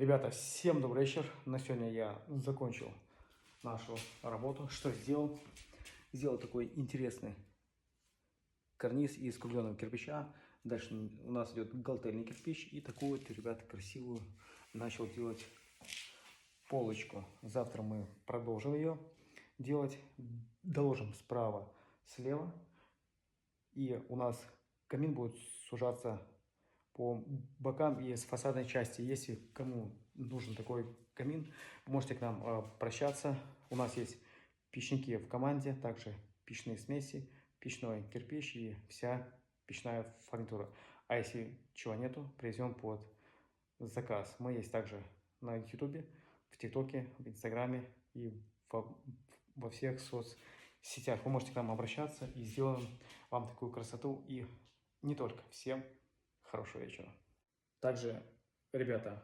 Ребята, всем добрый вечер. На сегодня я закончил нашу работу. Что сделал? Сделал такой интересный карниз из кругленного кирпича. Дальше у нас идет галтельный кирпич. И такую вот, ребята, красивую начал делать полочку. Завтра мы продолжим ее делать. Доложим справа, слева. И у нас камин будет сужаться по бокам и с фасадной части. Если кому нужен такой камин, можете к нам обращаться. У нас есть печники в команде, также печные смеси, печной кирпич и вся печная фурнитура. А если чего нету, привезем под заказ. Мы есть также на ютубе, в тиктоке, в инстаграме и во всех соцсетях. Вы можете к нам обращаться и сделаем вам такую красоту. И не только. Всем хорошего вечера. Также, ребята,